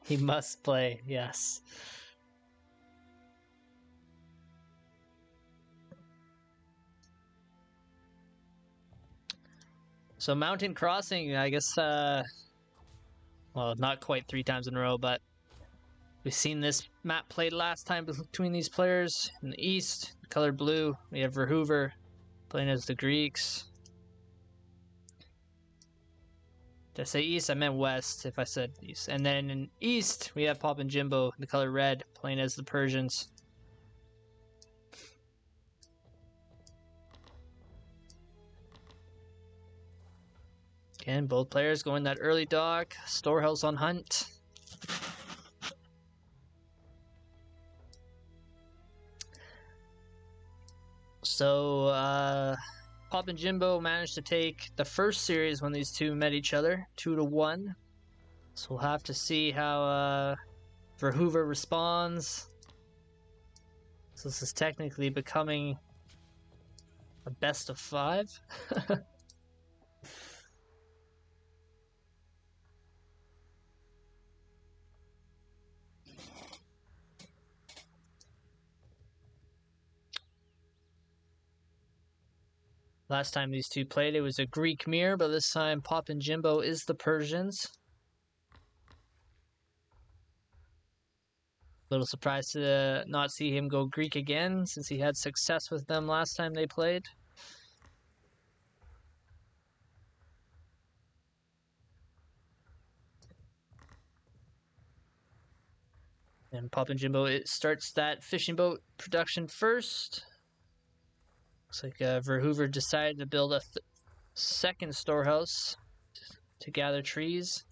He must play, yes. So Mountain Crossing, I guess, well, not quite 3 times in a row, but we've seen this map played last time between these players. In the east, the color blue, we have Verhoover playing as the Greeks. Did I say east? I meant west if I said east. And then in east, we have Pop and Jimbo, the color red, playing as the Persians. Again, both players going that early dock, storehouse on hunt. So, Pop and Jimbo managed to take the first series when these two met each other, 2-1. So we'll have to see how Verhoover responds. So this is technically becoming a best of 5. Last time these two played, it was a Greek mirror, but this time Pop and Jimbo is the Persians. Little surprised to not see him go Greek again, since he had success with them last time they played. And Pop and Jimbo, it starts that fishing boat production first. Looks like Verhoover decided to build a second storehouse to gather trees.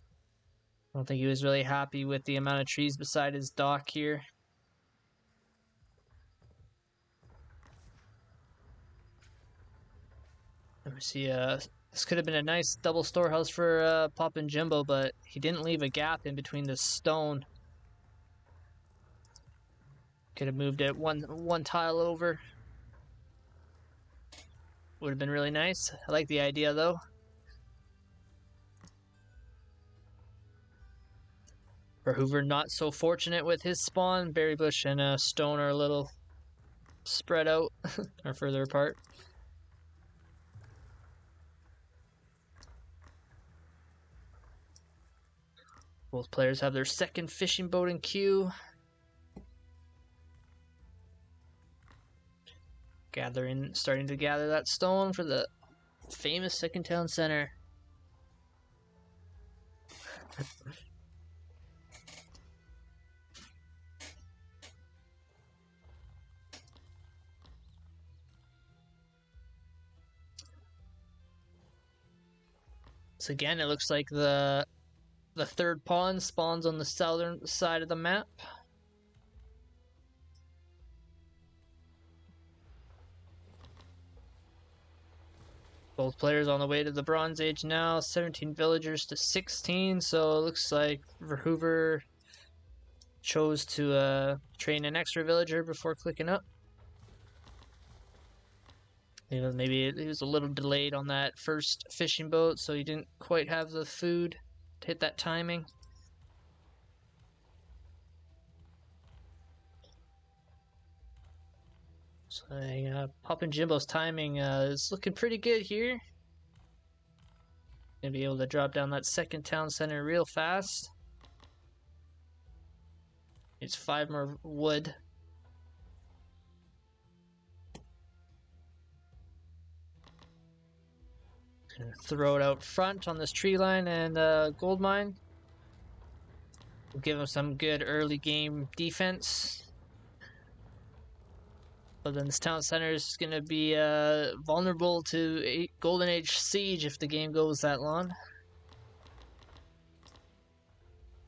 I don't think he was really happy with the amount of trees beside his dock here. And we see this could have been a nice double storehouse for Pop and Jimbo, but he didn't leave a gap in between the stone. Could have moved it one tile over. Would have been really nice. I like the idea though. Verhoover not so fortunate with his spawn. Berry Bush and Stone are a little spread out or further apart. Both players have their second fishing boat in queue. Starting to gather that stone for the famous second town center. So again, it looks like the third pawn spawns on the southern side of the map. Both players on the way to the Bronze Age now, 17 villagers to 16, so it looks like Verhoover chose to train an extra villager before clicking up. Maybe he was a little delayed on that first fishing boat, so he didn't quite have the food to hit that timing. So Pop and Jimbo's timing is looking pretty good here. Gonna be able to drop down that second town center real fast. It's 5 more wood. Gonna throw it out front on this tree line and gold mine. We'll give him some good early game defense. But then this town center is going to be vulnerable to a Golden Age siege if the game goes that long.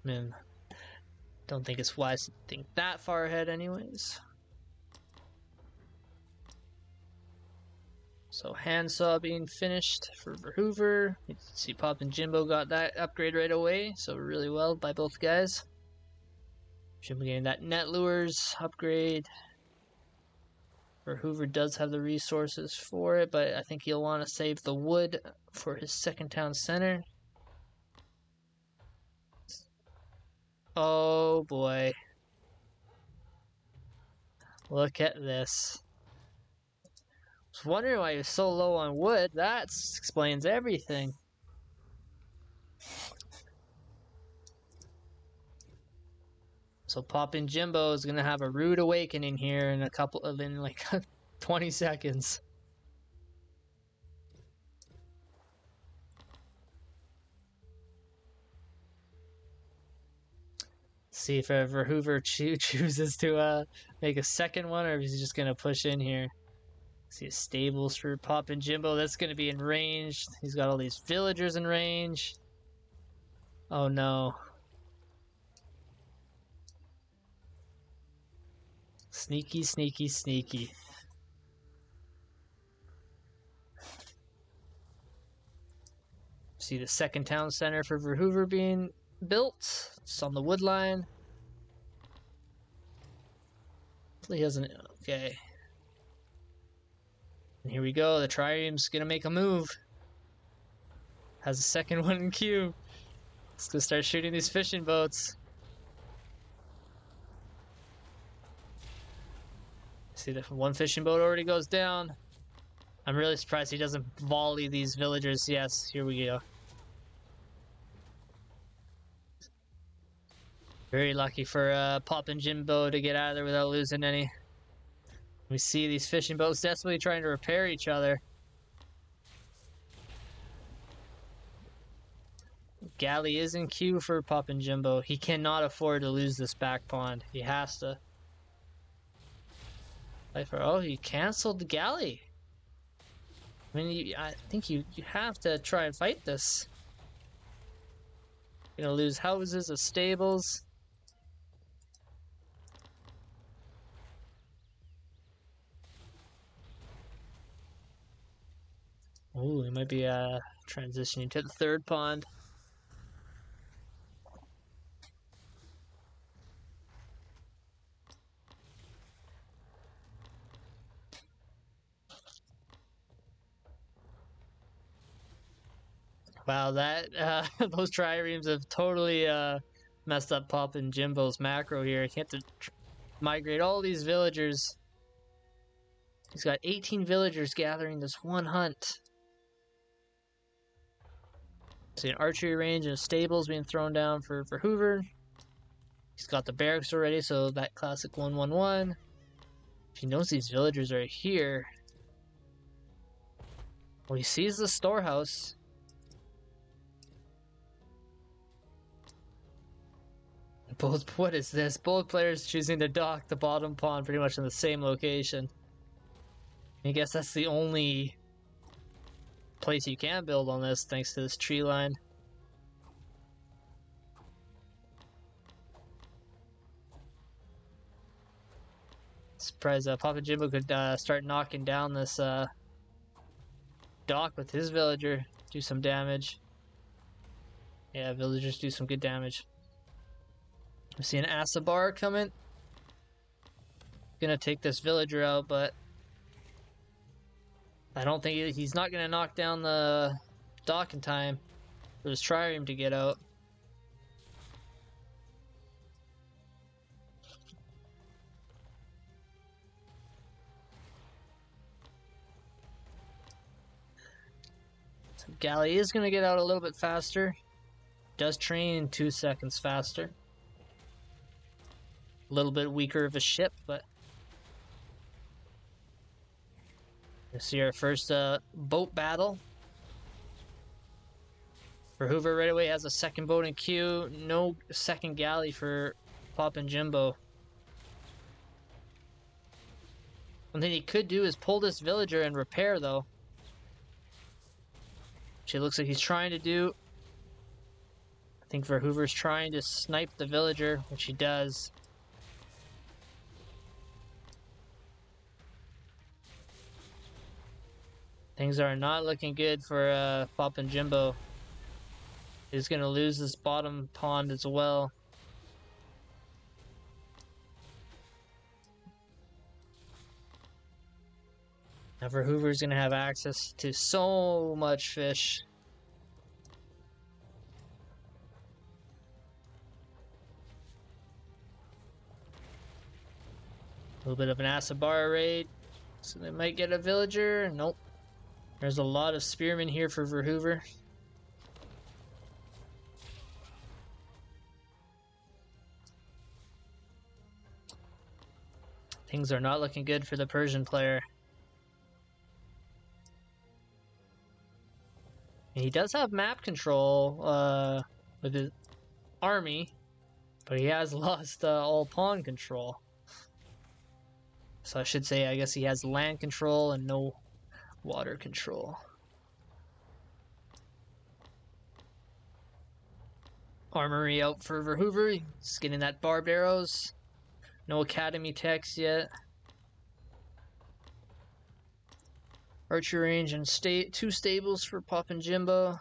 Don't think it's wise to think that far ahead anyways. So handsaw being finished for Verhoover. You can see Pop and Jimbo got that upgrade right away, so really well by both guys. Jimbo getting that net lures upgrade. Verhoover does have the resources for it, but I think he'll want to save the wood for his second town center. Oh boy. Look at this. I was wondering why he was so low on wood. That explains everything. So Poppin' Jimbo is gonna have a rude awakening here in like 20 seconds. See if ever Hoover chooses to make a second one, or if he's just gonna push in here. See stables for Poppin' Jimbo. That's gonna be in range. He's got all these villagers in range. Oh no. Sneaky, sneaky, sneaky. See the second town center for Verhoover being built. It's on the wood line. He hasn't. Okay. And here we go. The trireme's gonna make a move. Has a second one in queue. Let's go start shooting these fishing boats. See, the one fishing boat already goes down. I'm really surprised he doesn't volley these villagers. Yes, here we go. Very lucky for Poppin' Jimbo to get out of there without losing any. We see these fishing boats desperately trying to repair each other. Galley is in queue for Poppin' Jimbo. He cannot afford to lose this back pond. He has to. Oh, he canceled the galley. I mean, I think you have to try and fight this. You're gonna lose houses of stables. Oh, he might be transitioning to the third pond. Wow, that those triremes have totally messed up Poppin' Jimbo's macro here. He had to migrate all these villagers. He's got 18 villagers gathering this one hunt. See an archery range and stables being thrown down for Hoover. He's got the barracks already, so that classic 1-1-1. If he knows these villagers are here, well, he sees the storehouse. What is this? Both players choosing to dock the bottom pond pretty much in the same location. I guess that's the only place you can build on this, thanks to this tree line. Surprised Papa Jimbo could start knocking down this dock with his villager, do some damage. Yeah, villagers do some good damage. I see an Asabar coming. Gonna take this villager out, but I don't think he's not gonna knock down the dock in time for his trireme to get out. So Galley is gonna get out a little bit faster. Does train in 2 seconds faster. A little bit weaker of a ship, but we see our first boat battle. For Hoover right away has a second boat in queue. No second galley for Poppin' Jimbo. One thing he could do is pull this villager and repair, though. Which it looks like he's trying to do. I think Verhoover's trying to snipe the villager, which he does. Things are not looking good for Poppin' Jimbo. He's going to lose this bottom pond as well. Now Verhoover's going to have access to so much fish. little bit of an Asabara raid. So they might get a villager. Nope. There's a lot of spearmen here for Verhoover. Things are not looking good for the Persian player. He does have map control with his army, but he has lost all pawn control. So I should say, I guess he has land control and no water control. Armory out for Verhoover. He's getting that barbed arrows. No academy techs yet. Archery range and two stables for Pop and Jimbo.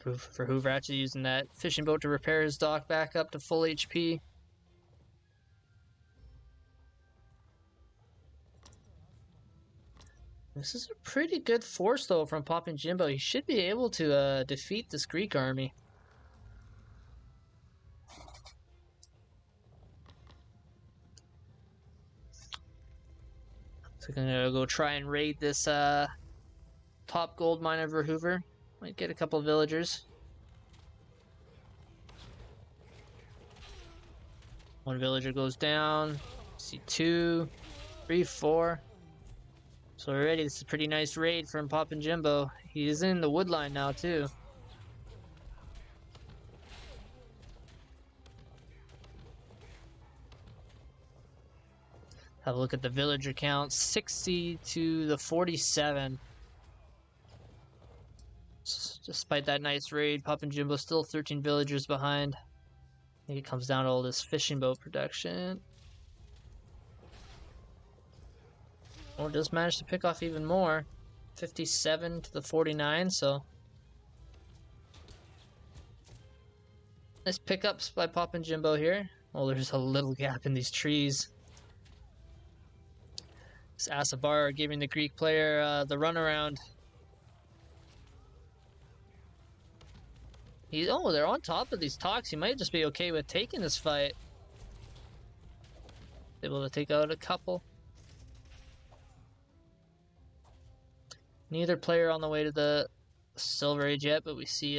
Verhoover actually using that fishing boat to repair his dock back up to full HP. This is a pretty good force though from Pop and Jimbo. He should be able to defeat this Greek army. So I'm gonna go try and raid this top gold mine of Verhoover. Might get a couple of villagers. One villager goes down. See 2, 3, 4. So already this is a pretty nice raid from Pop and Jimbo. He is in the wood line now too. Have a look at the villager count. 60 to the 47. Despite that nice raid, Pop and Jimbo still 13 villagers behind. I think it comes down to all this fishing boat production. Or does manage to pick off even more. 57 to the 49, so nice pickups by Pop and Jimbo here. Oh, there's a little gap in these trees. This Asabara giving the Greek player the runaround. Oh, they're on top of these talks. He might just be okay with taking this fight. Able to take out a couple. Neither player on the way to the Silver Age yet, but we see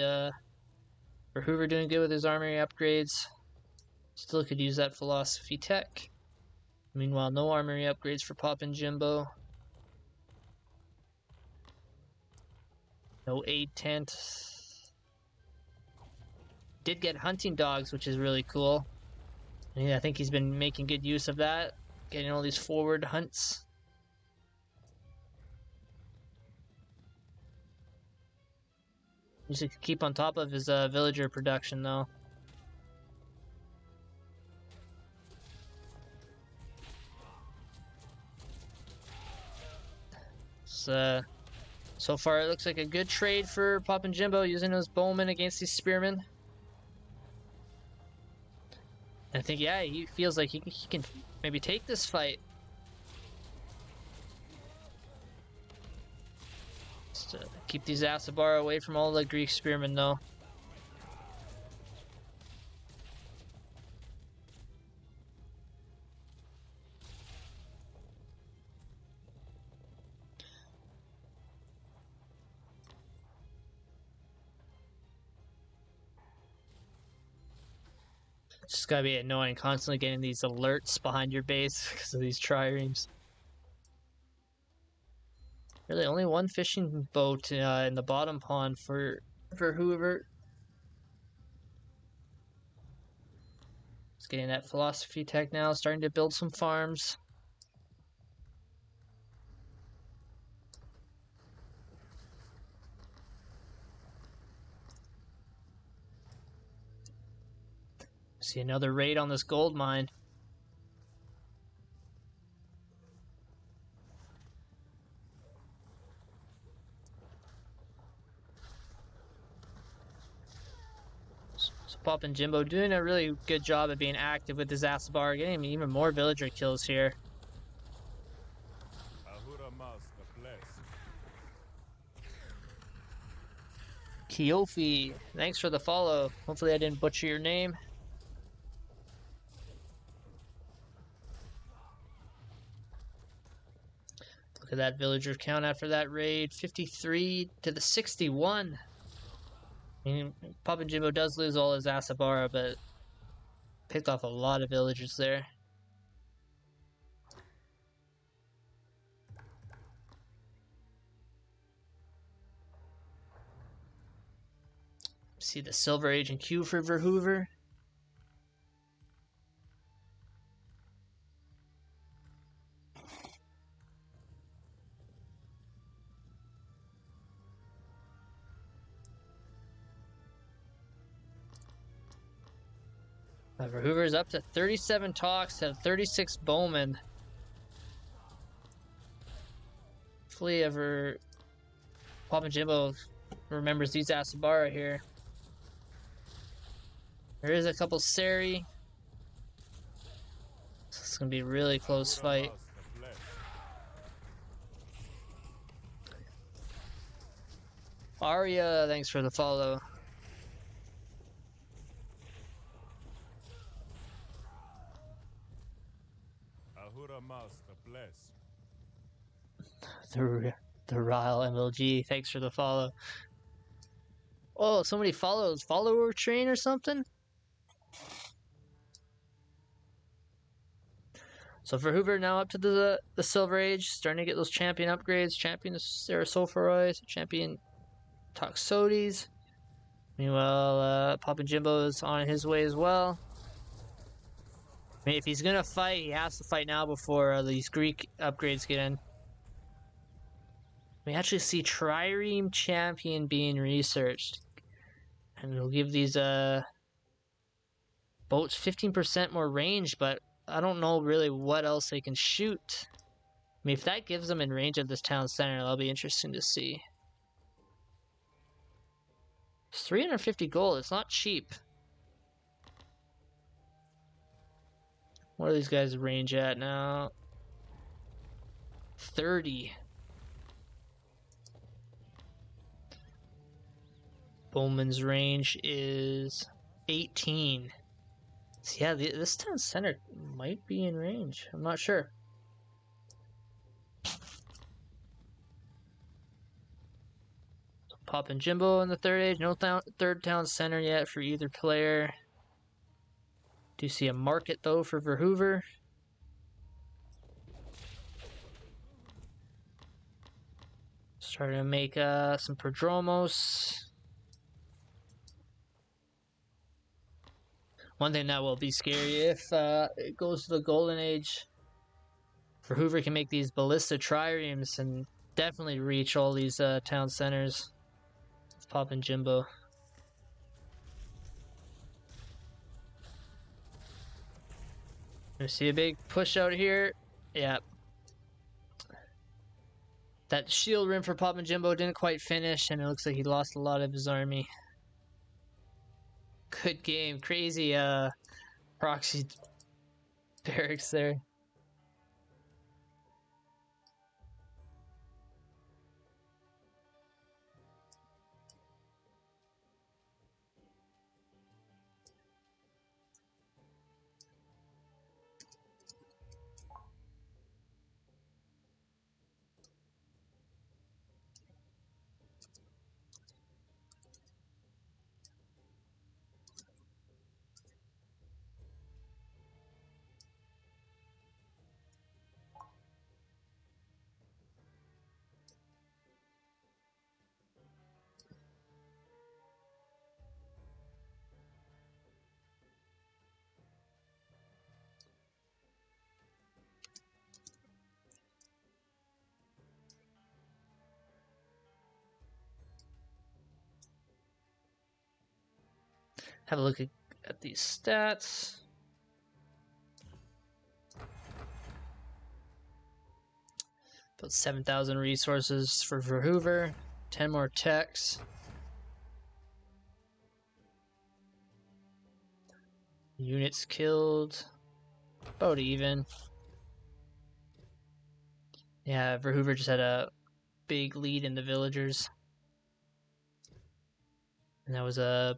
Verhoover doing good with his armory upgrades. Still could use that philosophy tech. Meanwhile, no armory upgrades for Pop and Jimbo. No aid tent. Did get hunting dogs, which is really cool. And I think he's been making good use of that, getting all these forward hunts. He should keep on top of his villager production, though. So far, it looks like a good trade for Pop and Jimbo using his bowmen against these spearmen. I think, yeah, he feels like he can maybe take this fight. Just keep these Asabara away from all the Greek spearmen, though. It's just gotta be annoying constantly getting these alerts behind your base because of these triremes. Really, only one fishing boat in the bottom pond for whoever. Just getting that philosophy tech now, starting to build some farms. See another raid on this gold mine. So Pop and Jimbo doing a really good job of being active with his Asabara, getting even more villager kills here. Kiofi, thanks for the follow. Hopefully I didn't butcher your name. Look at that villager count after that raid. 53 to the 61. I mean, Papa Jimbo does lose all his Asabara, but picked off a lot of villagers there. See the Silver Age and Q for Verhoover. Verhoover's up to 37 talks, have 36 bowmen. Hopefully ever Papa Jimbo remembers these Asabara here. There is a couple Seri. It's gonna be a really close fight. Arya, thanks for the follow. The Ryle MLG, thanks for the follow. Oh, somebody follows. Follower train or something? So Verhoover now up to the Silver Age, starting to get those champion upgrades. Champion Sarasulfuroid, champion Toxotes. Meanwhile, Papa Jimbo is on his way as well. I mean, if he's gonna fight, he has to fight now before these Greek upgrades get in. We actually see Trireme Champion being researched. And it'll give these boats 15% more range, but I don't know really what else they can shoot. I mean, if that gives them in range of this town center, that'll be interesting to see. It's 350 gold, it's not cheap. What are these guys' range at now? 30. Bowman's range is 18. So yeah, this town center might be in range. I'm not sure. Pop and Jimbo in the third age. No third town center yet for either player. Do see a market though for Verhoover. Starting to make some Prodromos. One thing that will be scary if it goes to the Golden Age. Verhoover can make these Ballista Triremes and definitely reach all these town centers. Let's pop in Jimbo. We see a big push out here. Yeah. That shield rim for Pop and Jimbo didn't quite finish, and it looks like he lost a lot of his army. Good game. Crazy proxy barracks there. Have a look at these stats. About 7,000 resources for Verhoover. 10 more techs. Units killed. About even. Yeah, Verhoover just had a big lead in the villagers. And that was a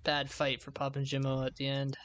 bad fight for Pop and Jimmo at the end.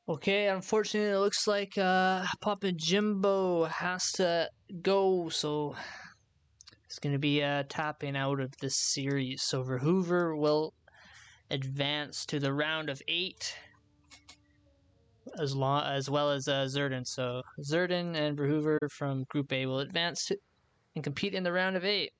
Okay, unfortunately, it looks like Papa Jimbo has to go, so it's going to be tapping out of this series. So Verhoover will advance to the round of 8, as well as Zerden. So Zerden and Verhoover from Group A will advance and compete in the round of 8.